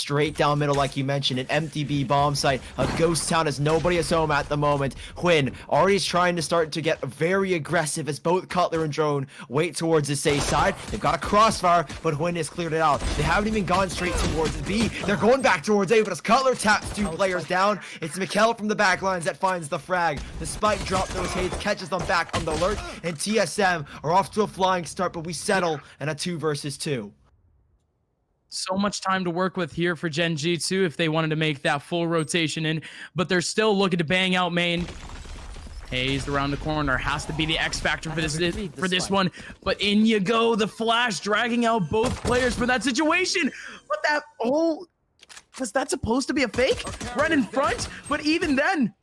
straight down middle like you mentioned, an empty B bomb site, a ghost town as nobody is home at the moment. Hwin already is trying to start to get very aggressive as both Cutler and Drone wait towards the safe side. They've got a crossfire, but Hwin has cleared it out. They haven't even gone straight towards B. They're going back towards A, but as Cutler taps two players down, it's Mikkel from the back lines that finds the frag. The spike drop those hazed, catches them back on the alert, and TSM are off to a flying start, but we settle in a 2 versus 2. So much time to work with here for Gen.G too if they wanted to make that full rotation in, but they're still looking to bang out main. Hazed around the corner, has to be the X factor for this one, but in you go, the flash dragging out both players for that situation. But that, oh, was that supposed to be a fake? Right in front, but even then,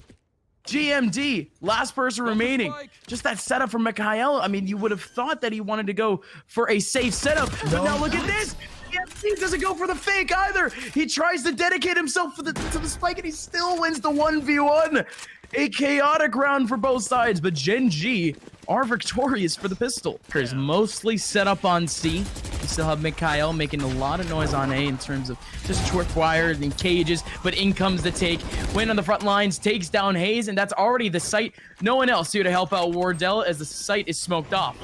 GMD, last person remaining. Just that setup from Mikhail. I mean, you would have thought that he wanted to go for a safe setup, but now look at this. GMD doesn't go for the fake either. He tries to dedicate himself to the spike, and he still wins the 1v1. A chaotic round for both sides, but Gen.G are victorious for the pistol. Is mostly set up on C. We still have Mikhail making a lot of noise on A in terms of just tripwires and cages, but in comes the take. Hwin on the front lines, takes down Hazed, and that's already the site. No one else here to help out Wardell as the site is smoked off.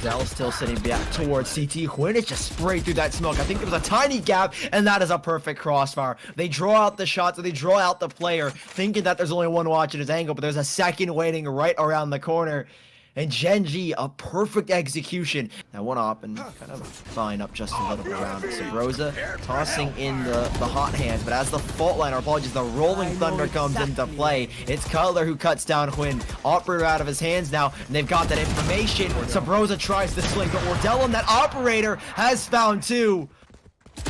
Wardell still sitting back towards CT. Hwin is just sprayed through that smoke. I think there was a tiny gap, and that is a perfect crossfire. They draw out the shots, or they draw out the player, thinking that there's only one watching his angle, but there's a second waiting right around the corner. And Gen.G, a perfect execution. Now one up and kind of fine up just a little bit around. Subroza tossing in the hot hands, but as the fault line, or apologies, the rolling thunder comes into play, it's Cutler who cuts down Hwin. Operator out of his hands now, and they've got that information. Subroza tries to sling, but Wardell and that operator has found two.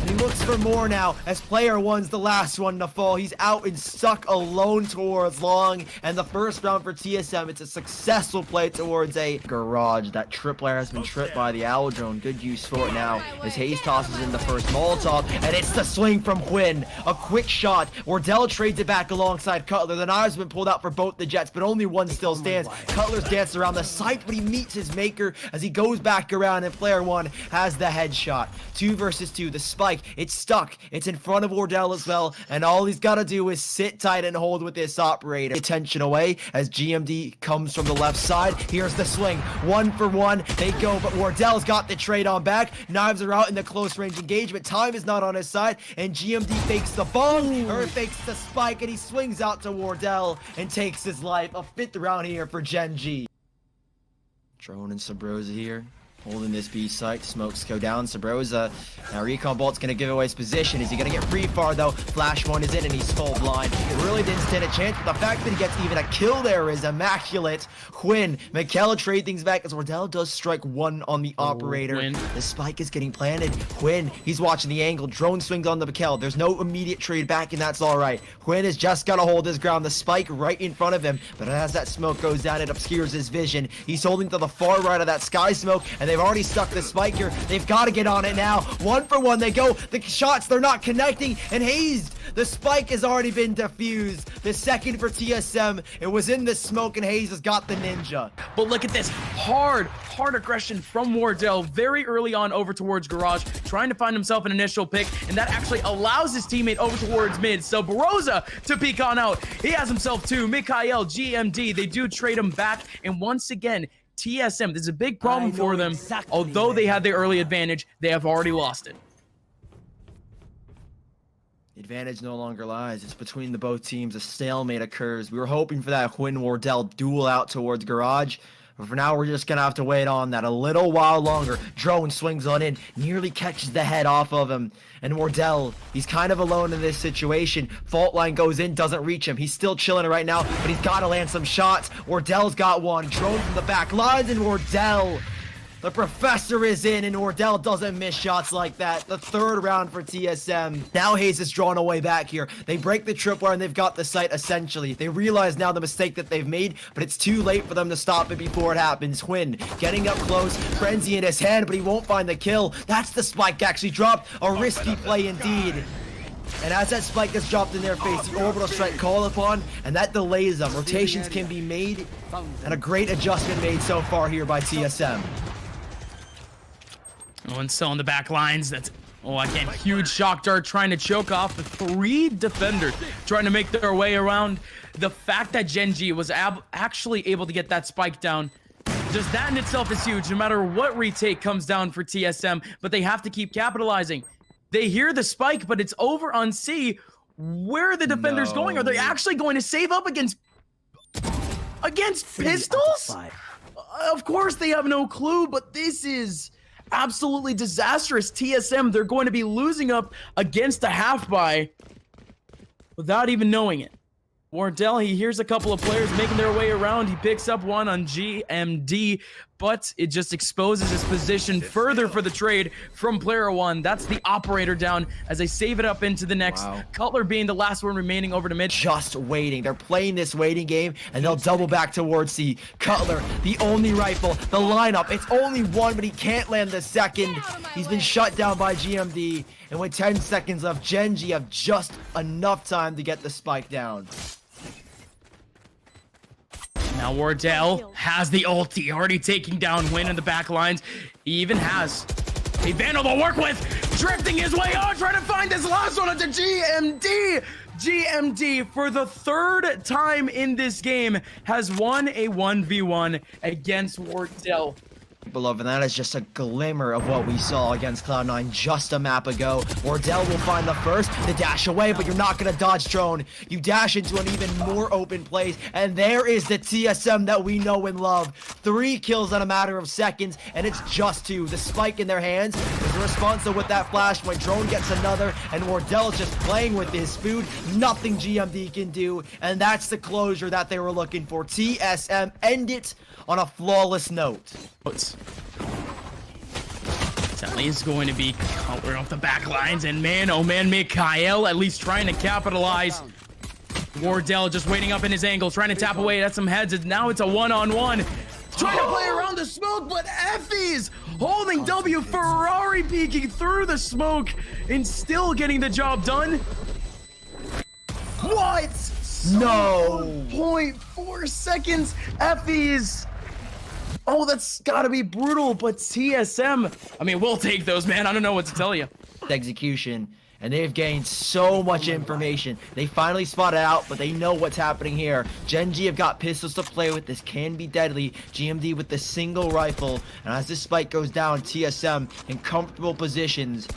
And he looks for more now as player one's the last one to fall. He's out and stuck alone towards long. And the first round for TSM, it's a successful play towards a garage. That tripwire has been tripped by the owl drone. Good use for it now as Hazed tosses in the first Molotov. And it's the swing from Hwin. A quick shot. Wardell trades it back alongside Cutler. The knives have been pulled out for both the Jets, but only one still stands. Cutler's dancing around the site, but he meets his maker as he goes back around, and player one has the headshot. 2 versus 2. The spike, it's stuck. It's in front of Wardell as well, and all he's got to do is sit tight and hold with this operator. Attention away as GMD comes from the left side. Here's the swing. 1 for 1. They go, but Wardell's got the trade on back. Knives are out in the close range engagement. Time is not on his side, and GMD fakes the bomb, or fakes the spike, and he swings out to Wardell and takes his life. A 5th round here for Gen.G. Drone and Subroza here, holding this B site. Smokes go down. Subroza. Now Recon Bolt's going to give away his position. Is he going to get free far though? Flash one is in and he's full blind. He really didn't stand a chance, but the fact that he gets even a kill there is immaculate. Hwin, Mikkel trade things back as Wardell does strike one on the operator. Hwin. The spike is getting planted. Hwin, he's watching the angle. Drone swings on the Mikkel. There's no immediate trade back, and that's all right. Hwin has just got to hold his ground. The spike right in front of him, but as that smoke goes down, it obscures his vision. He's holding to the far right of that sky smoke, and they've already stuck the spike here. They've got to get on it now. 1 for 1 they go. The shots, they're not connecting, and Hazed, the spike has already been defused. The second for TSM, it was in the smoke, and Hazed has got the ninja. But look at this hard aggression from Wardell very early on over towards garage, trying to find himself an initial pick, and that actually allows his teammate over towards mid. So Subroza to peek on out. He has himself two. Mikhail, GMD, they do trade him back, and once again, TSM, this is a big problem for them. Exactly. Although they had the early advantage, they have already lost it. The advantage no longer lies. It's between the both teams. A stalemate occurs. We were hoping for that Hwin Wardell duel out towards garage, but for now we're just gonna have to wait on that a little while longer. Drone swings on in, nearly catches the head off of him, and Wardell, he's kind of alone in this situation. Fault line goes in, doesn't reach him. He's still chilling right now, but he's got to land some shots. Wardell's got one. Drone from the back lines, and Wardell, the professor is in, and Wardell doesn't miss shots like that. The 3rd round for TSM. Now Hazed is drawn away back here. They break the tripwire, and they've got the site essentially. They realize now the mistake that they've made, but it's too late for them to stop it before it happens. Hwin getting up close, frenzy in his hand, but he won't find the kill. That's the spike actually dropped. A risky play indeed. And as that spike gets dropped in their face, the orbital strike called upon, and that delays them. Rotations can be made, and a great adjustment made so far here by TSM. One's still on the back lines. That's Oh, again, huge shock dart trying to choke off the 3 defenders, trying to make their way around. The fact that Gen.G was actually able to get that spike down, just that in itself is huge, no matter what retake comes down for TSM, but they have to keep capitalizing. They hear the spike, but it's over on C. Where are the defenders going? Are they actually going to save up against pistols? Of course they have no clue, but this is absolutely disastrous. TSM, they're going to be losing up against a half buy without even knowing it. Wardell, he hears a couple of players making their way around. He picks up one on GMD, but it just exposes his position further for the trade from player 1. That's the operator down as they save it up into the next. Wow. Cutler being the last one remaining over to mid. Just waiting. They're playing this waiting game, and they'll double back towards C. Cutler, the only rifle, the lineup. It's only one, but he can't land the second. He's been shut down by GMD, and with 10 seconds left, Gen.G have just enough time to get the spike down. Now Wardell has the ulti, already taking down Win in the back lines. He even has a Vandal to work with, drifting his way on, trying to find this last one onto GMD. GMD, for the 3rd time in this game, has won a 1v1 against Wardell. Beloved, and that is just a glimmer of what we saw against Cloud9 just a map ago. Wardell will find the first, the dash away, but you're not going to dodge drone. You dash into an even more open place, and there is the TSM that we know and love. 3 kills in a matter of seconds, and it's just 2. The spike in their hands is responsible with that flash when drone gets another, and Wardell's just playing with his food. Nothing GMD can do, and that's the closure that they were looking for. TSM end it on a flawless note. Sally is going to be Cutler off the back lines, and man, oh man, Mikhail at least trying to capitalize. Wardell just waiting up in his angle, trying to tap away at some heads, and now it's a one-on-one. Trying to play around the smoke, but Effie's holding W. Ferrari peeking through the smoke and still getting the job done. What? No. 0.4 seconds. Effie's. Oh, that's gotta be brutal, but TSM, I mean, we'll take those, man. I don't know what to tell you. Execution, and they've gained so much information. They finally spotted out, but they know what's happening here. Gen.G have got pistols to play with. This can be deadly. GMD with the single rifle, and as this spike goes down, TSM in comfortable positions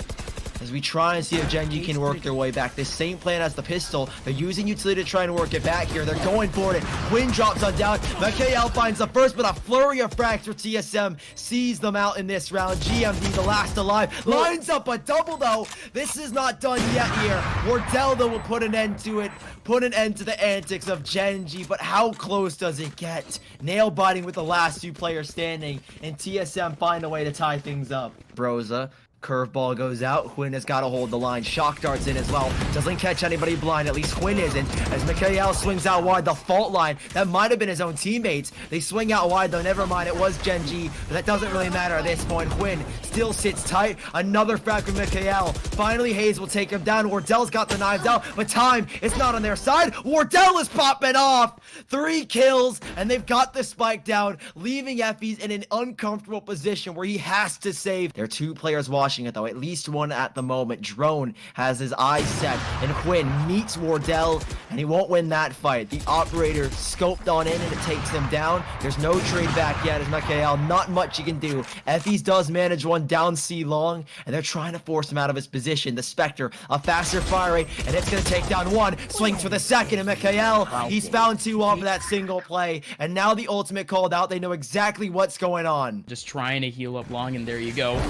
as we try and see if Gen.G can work their way back. This same plan as the pistol. They're using utility to try and work it back here. They're going for it. Quinn drops on down. Mikhail finds the first, but a flurry of frags for TSM sees them out in this round. GMD, the last alive, lines up a double though. This is not done yet here. Wardell though will put an end to it. Put an end to the antics of Gen.G, but how close does it get? Nail biting with the last 2 players standing, and TSM find a way to tie things up. Broza. Curveball goes out. Quinn has got to hold the line. Shock darts in as well. Doesn't catch anybody blind. At least Quinn isn't. As Mikhail swings out wide, the fault line. That might have been his own teammates. They swing out wide though. Never mind. It was Gen.G. But that doesn't really matter at this point. Quinn still sits tight. Another frag from Mikhail. Finally, Hazed will take him down. Wardell's got the knives out. But time is not on their side. Wardell is popping off. 3 kills. And they've got the spike down. Leaving Effie's in an uncomfortable position where he has to save. There are 2 players watching it though, at least one at the moment. Drone has his eyes set, and Quinn meets Wardell, and he won't win that fight. The operator scoped on in, and it takes him down. There's no trade back yet as Mikhail, not much he can do. Effie's does manage one down C long, and they're trying to force him out of his position. The Spectre, a faster fire rate, and it's going to take down 1. Swings for the second, and Mikhail, he's found 2 off of that single play, and now the ultimate called out. They know exactly what's going on. Just trying to heal up long, and there you go.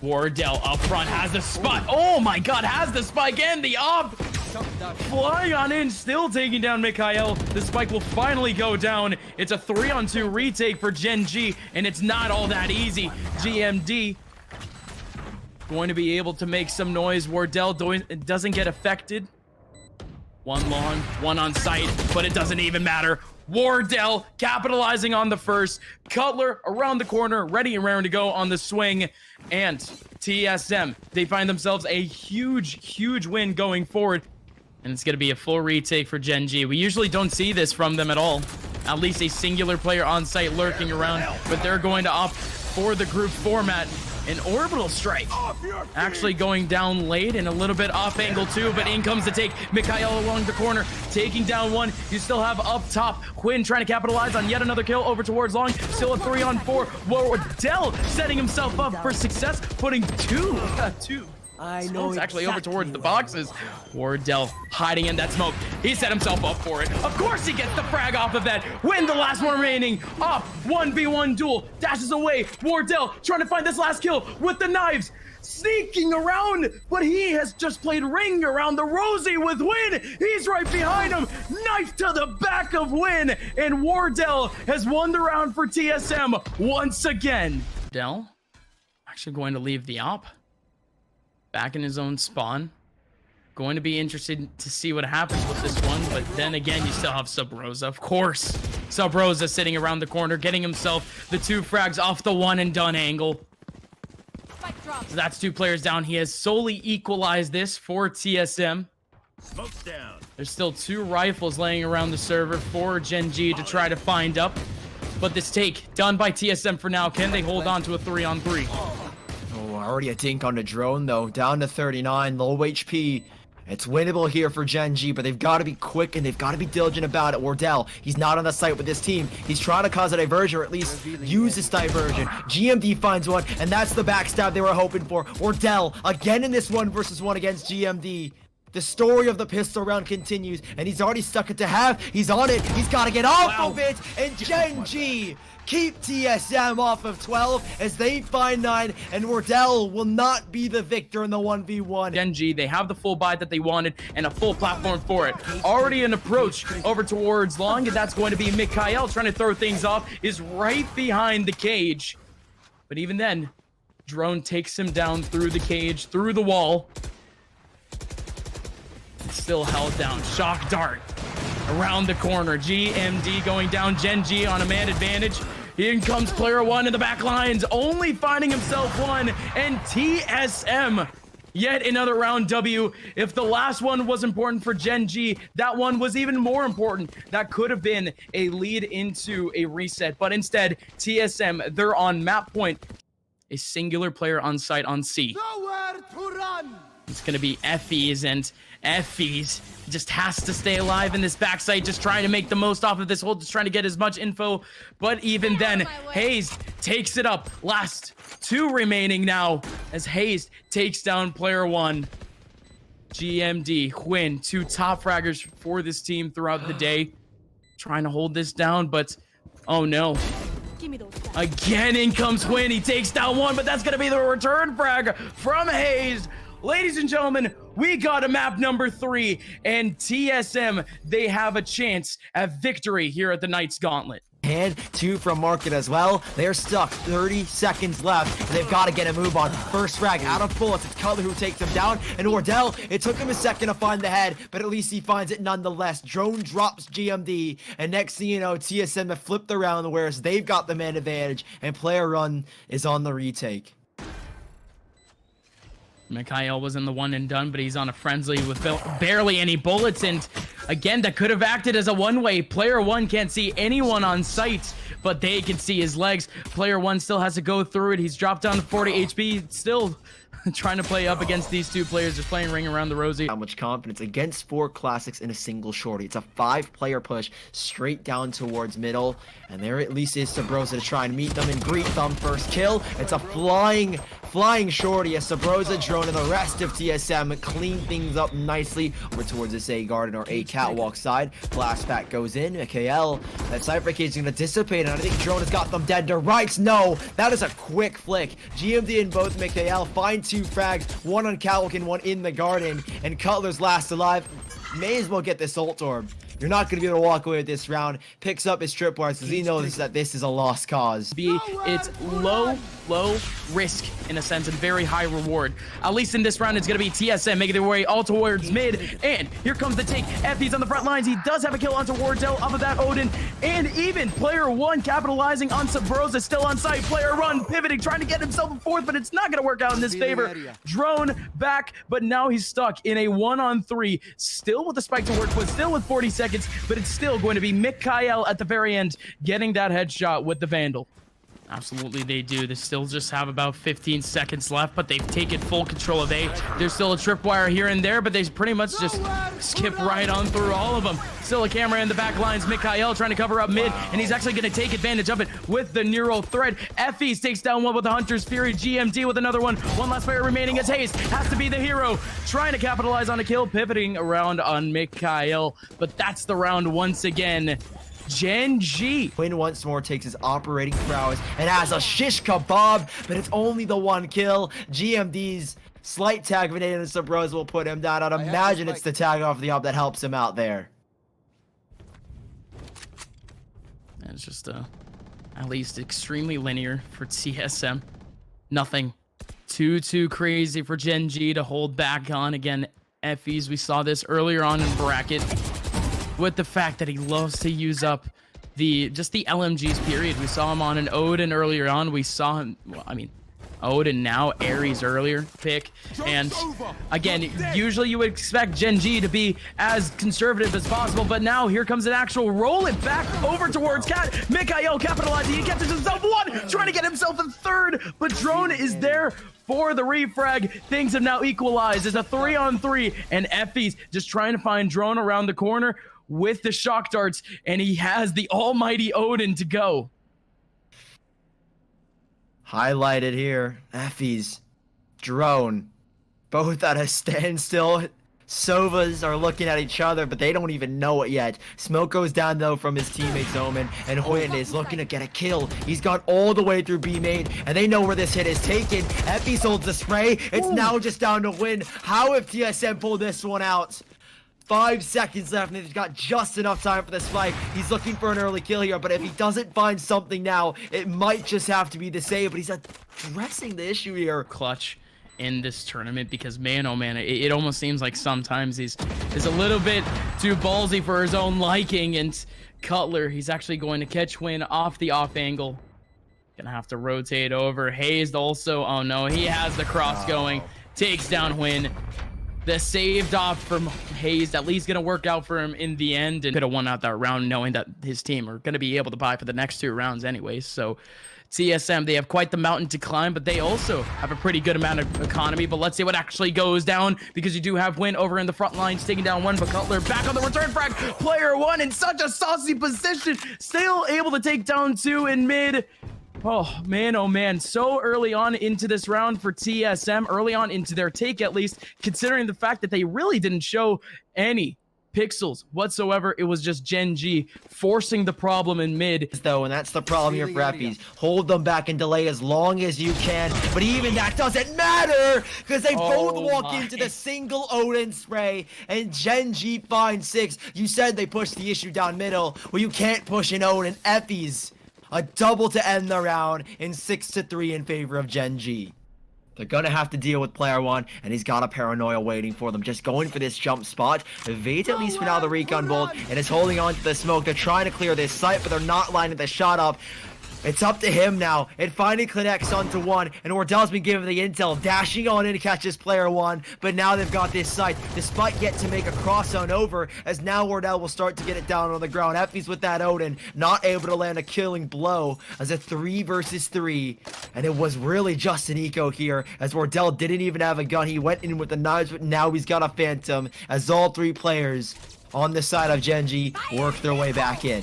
Wardell up front has the spot. Oh my god, has the spike and the up. Flying on in, still taking down Mikhail. The spike will finally go down. It's a 3-on-2 retake for Gen.G, and it's not all that easy. GMD going to be able to make some noise. Wardell doesn't get affected. 1 long, 1 on site, but it doesn't even matter. Wardell capitalizing on the first. Cutler around the corner, ready and raring to go on the swing. And TSM, they find themselves a huge win going forward. And it's going to be a full retake for Gen.G. We usually don't see this from them at all. At least a singular player on site lurking around. But they're going to opt for the group format. An orbital strike. Actually going down late and a little bit off angle too, but in comes to take Mikhail along the corner, taking down one. You still have up top Quinn trying to capitalize on yet another kill over towards long. Still a 3-on-4. Wardell setting himself up for success, putting two. I know it's actually over towards the boxes. Wardell hiding in that smoke. He set himself up for it. Of course he gets the frag off of that. Win the last one remaining. Up 1v1 duel. Dashes away. Wardell trying to find this last kill with the knives. Sneaking around, but he has just played ring around the Rosie with Win. He's right behind him. Knife to the back of Win. And Wardell has won the round for TSM once again. Wardell actually going to leave the op. Back in his own spawn. Going to be interested to see what happens with this one, but then again, you still have Subroza, of course. Subroza sitting around the corner, getting himself the 2 frags off the one and done angle. So that's 2 players down. He has solely equalized this for TSM. Smoke's down. There's still 2 rifles laying around the server for Gen.G to try to find up. But this take done by TSM for now. Can they hold on to a 3-on-3? Oh, already a dink on the drone though. Down to 39, low HP. It's winnable here for Gen.G, but they've got to be quick and they've got to be diligent about it. Wardell, he's not on the site with this team. He's trying to cause a diversion, or at least use this diversion. GMD finds one, and that's the backstab they were hoping for. Wardell, again in this 1v1 against GMD. The story of the pistol round continues, and he's already stuck it to half. He's on it. He's got to get off of it, and Gen.G keep TSM off of 12 as they find 9, and Wardell will not be the victor in the 1v1. Gen.G, they have the full buy that they wanted and a full platform for it. Already an approach over towards long, and that's going to be Mikhail trying to throw things off, is right behind the cage. But even then, drone takes him down through the cage, through the wall. Still held down. Shock dart around the corner. GMD going down. Gen.G on a man advantage. In comes player 1 in the back lines, only finding himself 1, and TSM yet another round W. If the last one was important for Gen.G, that one was even more important. That could have been a lead into a reset, but instead TSM, they're on map point. A singular player on site on C. Nowhere to run. It's going to be Effie's, and Effie's just has to stay alive in this backside, just trying to make the most off of this hole, just trying to get as much info. But even then, Hazed takes it up. Last 2 remaining now as Hazed takes down player 1. GMD, Quinn, 2 top fraggers for this team throughout the day. Trying to hold this down, but oh no. Again, in comes Quinn. He takes down 1, but that's going to be the return frag from Hazed. Ladies and gentlemen, we got a map number 3, and TSM, they have a chance at victory here at the Knights Gauntlet. And 2 from Market as well. They're stuck. 30 seconds left. And they've got to get a move on. First frag out of bullets. It's Koler who takes him down. And Wardell, it took him a second to find the head, but at least he finds it nonetheless. Drone drops GMD. And next thing you know, TSM have flipped around, whereas they've got the man advantage. And player 1 is on the retake. Mikhail was in the 1 and done, but he's on a friendly with barely any bullets, and again, that could have acted as a one-way. Player 1 can't see anyone on site, but they can see his legs. Player 1 still has to go through it. He's dropped down to 40 HP, still trying to play up against these 2 players, just playing ring around the Rosie. How much confidence against 4 classics in a single shorty. It's a 5-player push straight down towards middle, and there at least is Subroza to try and meet them and greet them. First kill. It's a flying shorty as Subroza, drone, and the rest of TSM clean things up nicely over towards this A garden or A catwalk side. Blast pack goes in. Mikhail, that cypher cage is going to dissipate, and I think drone has got them dead to rights. No, that is a quick flick. GMD and both Mikhail find 2 frags, 1 on catwalk and 1 in the garden, and Cutler's last alive. May as well get this ult orb. You're not going to be able to walk away with this round. Picks up his trip wires because he knows that this is a lost cause. It's low risk in a sense and very high reward. At least in this round, it's going to be TSM making their way all towards mid. And here comes the take. Effie's on the front lines. He does have a kill onto Wardell off of that Odin. And even player 1 capitalizing on Subroza, still on site. Player 1 pivoting, trying to get himself a 4th, but it's not going to work out in his favor. Drone back, but now he's stuck in a 1-on-3. Still with the spike to work with, still with 40 seconds, but it's still going to be Mikhail at the very end getting that headshot with the Vandal. Absolutely, they do. They still just have about 15 seconds left, but they've taken full control of A. There's still a tripwire here and there, but they pretty much just skip right on through all of them. Still a camera in the back lines. Mikhail trying to cover up mid, and he's actually going to take advantage of it with the neural thread. Effys takes down one with the Hunter's Fury. GMD with another one. One last player remaining as Hazed has to be the hero, trying to capitalize on a kill, pivoting around on Mikhail, but that's the round once again. Gen.G. Quinn once more takes his operating prowess and has a shish kebab, but it's only the one kill. GMD's slight tag of an and subroza will put him down. I'd imagine it's the tag off the op that helps him out there. And it's just at least extremely linear for TSM. Nothing too crazy for Gen.G to hold back on. Again, Effys, we saw this earlier on in bracket, with the fact that he loves to use up the LMGs, period. We saw him on an Odin earlier on. We saw him, well, I mean, Odin now, Ares earlier pick. And again, usually you would expect Gen.G to be as conservative as possible, but now here comes an actual roll it back over towards Cat. Mikhail capitalizing, he catches himself one, trying to get himself a third, but Drone is there for the refrag. Things have now equalized. It's a 3-on-3, and Effys just trying to find Drone around the corner with the shock darts, and he has the almighty Odin to go. Highlighted here, Effys, Drone, both at a standstill. Sovas are looking at each other, but they don't even know it yet. Smoke goes down though from his teammates Omen, and Huynh is looking to get a kill. He's gone all the way through B main, and they know where this hit is taken. Effys holds the spray. It's now just down to Huynh. How if TSM pulled this one out? 5 seconds left, and he's got just enough time for this fight. He's looking for an early kill here, but if he doesn't find something now, it might just have to be the save, but he's addressing the issue here. Clutch in this tournament, because man, oh man, it almost seems like sometimes he's a little bit too ballsy for his own liking, and Cutler, he's actually going to catch Huynh off the off angle. Gonna have to rotate over. Hazed also, oh no, he has the cross going, takes down Huynh. The saved off from Hazed, at least gonna work out for him in the end, and could have won out that round knowing that his team are gonna be able to buy for the next 2 rounds anyways. So TSM, they have quite the mountain to climb, but they also have a pretty good amount of economy. But let's see what actually goes down, because you do have Huynh over in the front lines taking down one, but Cutler back on the return frag. Player one in such a saucy position, still able to take down 2 in mid. Oh man, so early on into this round for TSM, early on into their take at least, considering the fact that they really didn't show any pixels whatsoever. It was just Gen.G forcing the problem in mid. Though, and that's the problem here for Effys. Hold them back and delay as long as you can, but even that doesn't matter, because they both walk into the single Odin spray, and Gen.G finds 6. You said they pushed the issue down middle. Well, you can't push an Odin. Effys, a double to end the round in 6-3 in favor of Gen.G. They're gonna have to deal with player one, and he's got a paranoia waiting for them, just going for this jump spot. Evades at least for now the recon bolt, and is holding on to the smoke. They're trying to clear this site, but they're not lining the shot up. It's up to him now. It finally connects onto one, and Wardell's been given the intel, dashing on in to catch this player one, but now they've got this site, despite yet to make a cross on over, as now Wardell will start to get it down on the ground. Effys with that Odin, not able to land a killing blow as a 3 versus 3, and it was really just an eco here, as Wardell didn't even have a gun. He went in with the knives, but now he's got a phantom, as all 3 players on the side of Gen.G work their way back in.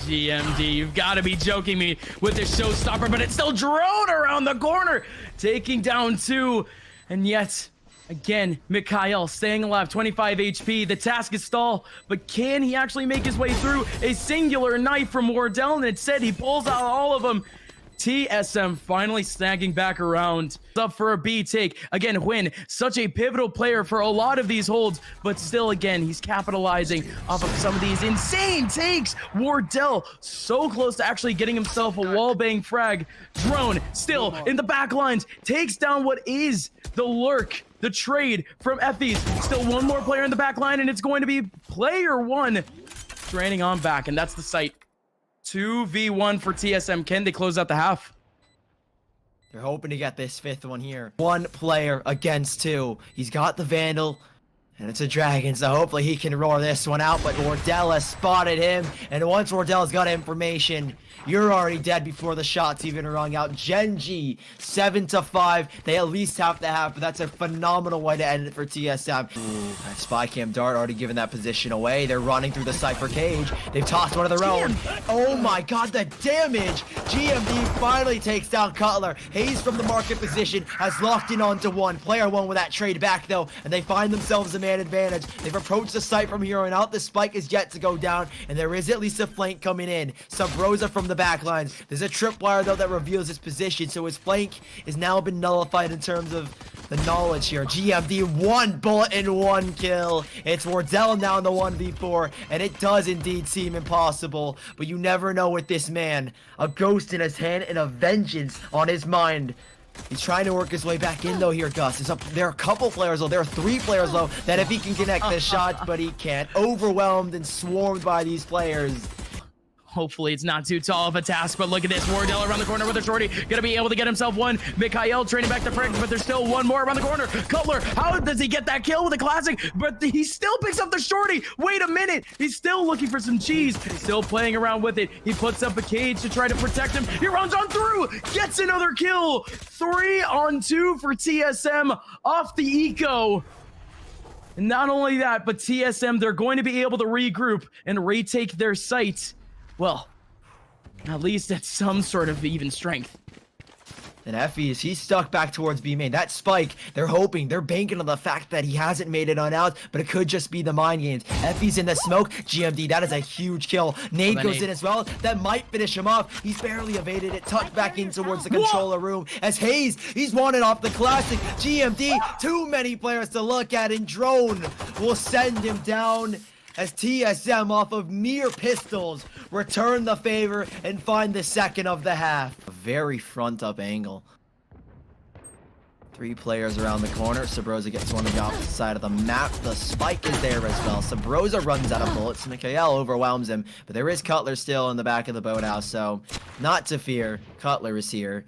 GMD, you've got to be joking me with this showstopper, but it's still Drone around the corner, taking down 2, and yet again, Mikhail staying alive, 25 HP. The task is stall, but can he actually make his way through? A singular knife from Wardell, and instead he pulls out all of them. TSM finally snagging back around. Up for a B take. Again, Huynh, such a pivotal player for a lot of these holds, but still, again, he's capitalizing off of some of these insane takes. Wardell so close to actually getting himself a wallbang frag. Drone still in the back lines, takes down what is the lurk, the trade from Effys. Still one more player in the back line, and it's going to be player one draining on back, and that's the site. 2v1 for TSM. Can they close out the half? They're hoping to get this 5th one here. 1 player against 2. He's got the Vandal, And it's a dragon, so hopefully he can roar this one out, but Wardell has spotted him, and once Wardell's got information, you're already dead before the shots even rung out. Gen.G, 7-5, they at least have to have, but that's a phenomenal way to end it for TSM. Ooh, that spy cam dart already giving that position away. They're running through the Cypher cage. They've tossed one of their own. Oh my god, the damage! GMD finally takes down Koler. Hazed from the market position has locked in onto one. Player one with that trade back though, and they find themselves a man advantage. They've approached the site from here on out. The spike is yet to go down, and there is at least a flank coming in. Subroza from the back lines. There's a tripwire though that reveals his position, so his flank is now been nullified in terms of the knowledge here. GMD, 1 bullet and 1 kill. It's Wardell now in the 1v4, and it does indeed seem impossible, but you never know with this man. A ghost in his hand and a vengeance on his mind. He's trying to work his way back in though here, Gus. There are a couple players though. There are 3 players though that if he can connect the shots, but he can't. Overwhelmed and swarmed by these players. Hopefully it's not too tall of a task, but look at this. Wardell around the corner with a shorty. Gonna be able to get himself one. Mikhail training back to frags, but there's still one more around the corner. Koler, how does he get that kill with a classic? But he still picks up the shorty. Wait a minute. He's still looking for some cheese. Still playing around with it. He puts up a cage to try to protect him. He runs on through. Gets another kill. 3 on 2 for TSM off the eco. And not only that, but TSM, they're going to be able to regroup and retake their site. Well, at least at some sort of even strength. And Effie's, he's stuck back towards B main. That spike, they're hoping, they're banking on the fact that he hasn't made it on out, but it could just be the mind games. Effie's in the smoke. GMD, that is a huge kill. Nade goes in as well. That might finish him off. He's barely evaded it, tucked back in towards the controller room. As Hazed, he's wanted off the classic. GMD, too many players to look at, and Drone will send him down. As TSM off of mere pistols return the favor and find the second of the half. A very front up angle. 3 players around the corner. Subroza gets one on the opposite side of the map. The spike is there as well. Subroza runs out of bullets. Mikhail overwhelms him, but there is Cutler still in the back of the boathouse, so not to fear. Cutler is here.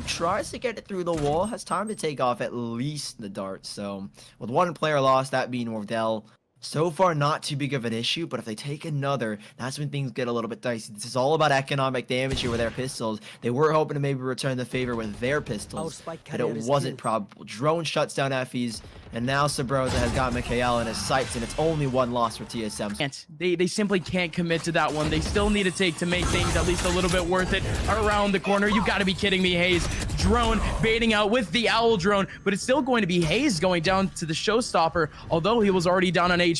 Tries to get it through the wall. Has time to take off at least the dart. So with 1 player lost, that being Wardell. So far, not too big of an issue, but if they take another, that's when things get a little bit dicey. This is all about economic damage here with their pistols. They were hoping to maybe return the favor with their pistols, but it wasn't probable. Drone shuts down Effie's, and now Subroza has got Mikhail in his sights, and it's only 1 loss for TSM. They simply can't commit to that one. They still need to take to make things at least a little bit worth it around the corner. You got to be kidding me, Hazed. Drone baiting out with the owl drone, but it's still going to be Hazed going down to the showstopper, although he was already down on HP.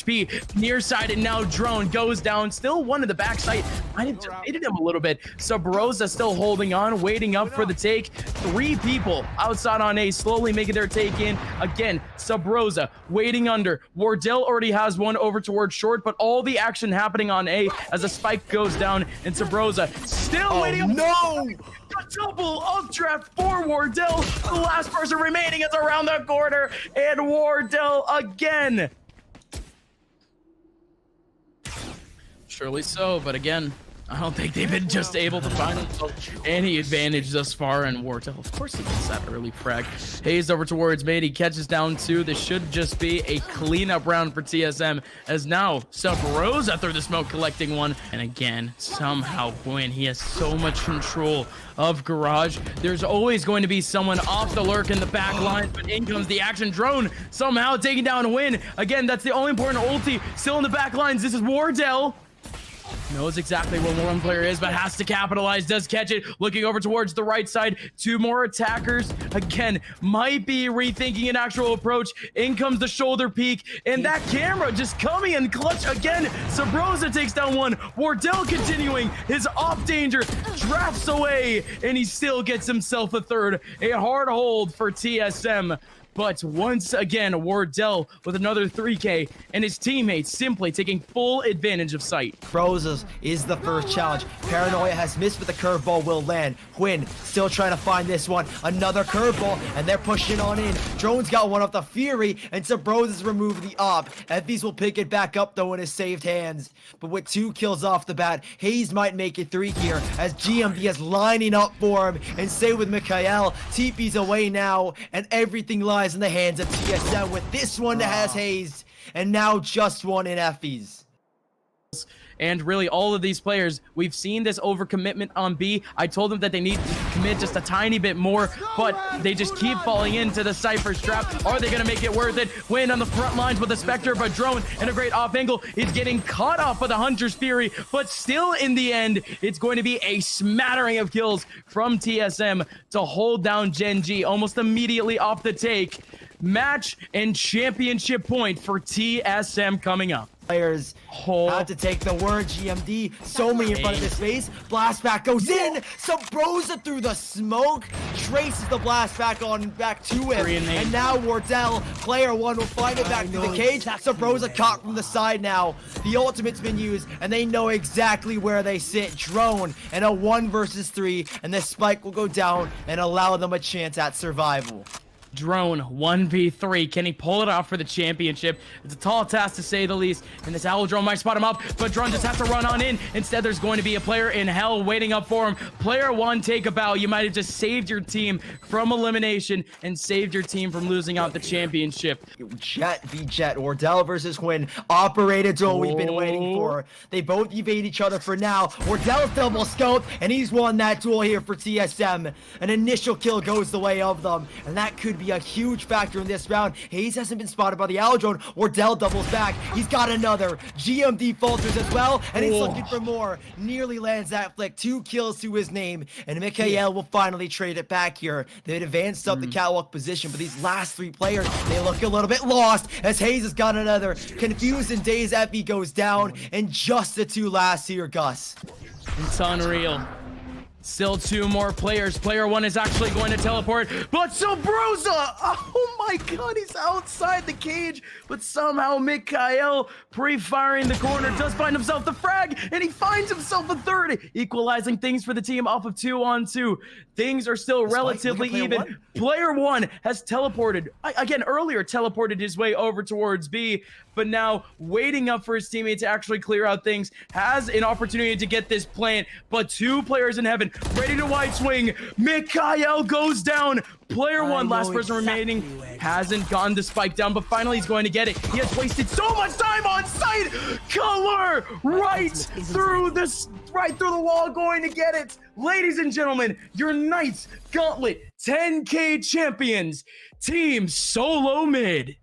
Near side, and now Drone goes down. Still one in the back side. Might have just baited him a little bit. Subroza still holding on, waiting up for the take. 3 people outside on A, slowly making their take in. Again, Subroza waiting under. Wardell already has one over towards short, but all the action happening on A as a spike goes down, and Subroza still waiting. No! A double updraft for Wardell. The last person remaining is around the corner, and Wardell again. Surely so, but again, I don't think they've been just able to find themselves any advantage thus far. And Wardell, of course, he gets that early frag. Hazed over towards mid. He catches down 2. This should just be a cleanup round for TSM, as now Subroza through the smoke collecting 1. And again, somehow Quinn, he has so much control of garage. There's always going to be someone off the lurk in the back line, but in comes the action. Drone somehow taking down a win. Again, that's the only important ulti still in the back lines. This is Wardell. Knows exactly where one player is, but has to capitalize. Does catch it. Looking over towards the right side. 2 more attackers. Again, might be rethinking an actual approach. In comes the shoulder peek. And that camera just coming in clutch again. Subroza takes down 1. Wardell continuing his off danger. Drafts away. And he still gets himself a 3rd. A hard hold for TSM. But once again, Wardell with another 3K, and his teammates simply taking full advantage of sight. Brozas is the first challenge. Paranoia has missed, but the curveball will land. Quinn still trying to find this one. Another curveball, and they're pushing on in. Drone's got one off the Fury, and Subroza's removed the op. Effie's will pick it back up, though, in his saved hands. But with 2 kills off the bat, Hazed might make it 3 here, as GMD is lining up for him. And stay with Mikhail. TP's away now, and everything lines lies in the hands of TSM with this one that has hazed, and now just one in Effie's. And really all of these players, we've seen this overcommitment on B. I told them that they need to commit just a tiny bit more, but they just keep falling into the Cypher's trap. Are they going to make it worth it? Win on the front lines with the Spectre of a drone and a great off angle. It's getting caught off by the Hunter's Fury, but still in the end, it's going to be a smattering of kills from TSM to hold down Gen.G almost immediately off the take. Match and championship point for TSM coming up. Players have to take the word. GMD, so many in front of this space. Blast back goes in. Subroza through the smoke. Traces the blast back to him. And now Wardell, player one, will find it back through the cage. Subroza caught from the side now. The ultimate's been used, and they know exactly where they sit. Drone and a 1 versus 3, and this spike will go down and allow them a chance at survival. Drone 1v3. Can he pull it off for the championship? It's a tall task to say the least, and this owl drone might spot him up, but Drone just has to run on in. Instead, there's going to be a player in hell waiting up for him. Player one, take a bow. You might have just saved your team from elimination and saved your team from losing out the championship. Jet v Jet, Wardell versus Quinn. Operated duel we've been waiting for. They both evade each other for now. Wardell's double scope, and he's won that duel here for TSM. An initial kill goes the way of them, and that could be a huge factor in this round. Hazed hasn't been spotted by the owl drone. Wardell doubles back. He's got another. GMD falters as well, and he's looking for more. Nearly lands that flick. 2 kills to his name, and Mikhail will finally trade it back here. They'd advanced up the catwalk position, but these last 3 players, they look a little bit lost as Hazed has got another. Confused and dazed, Effie goes down, and just the 2 last here, Gus. It's unreal. Still 2 more players. Player one is actually going to teleport, but Subroza! Oh my god, he's outside the cage, but somehow Mikhail, pre-firing the corner, does find himself the frag, and he finds himself a 3rd, equalizing things for the team off of 2-on-2. Things are still relatively even. Player one has teleported, again, earlier teleported his way over towards B, but now waiting up for his teammate to actually clear out things, has an opportunity to get this plant, but 2 players in heaven, ready to wide swing. Mikhail goes down. Player one, last person remaining, hasn't gotten the spike down, but finally he's going to get it. He has wasted so much time on site. Koler right through the wall, going to get it. Ladies and gentlemen, your Knights Gauntlet 10K champions, Team Solo Mid.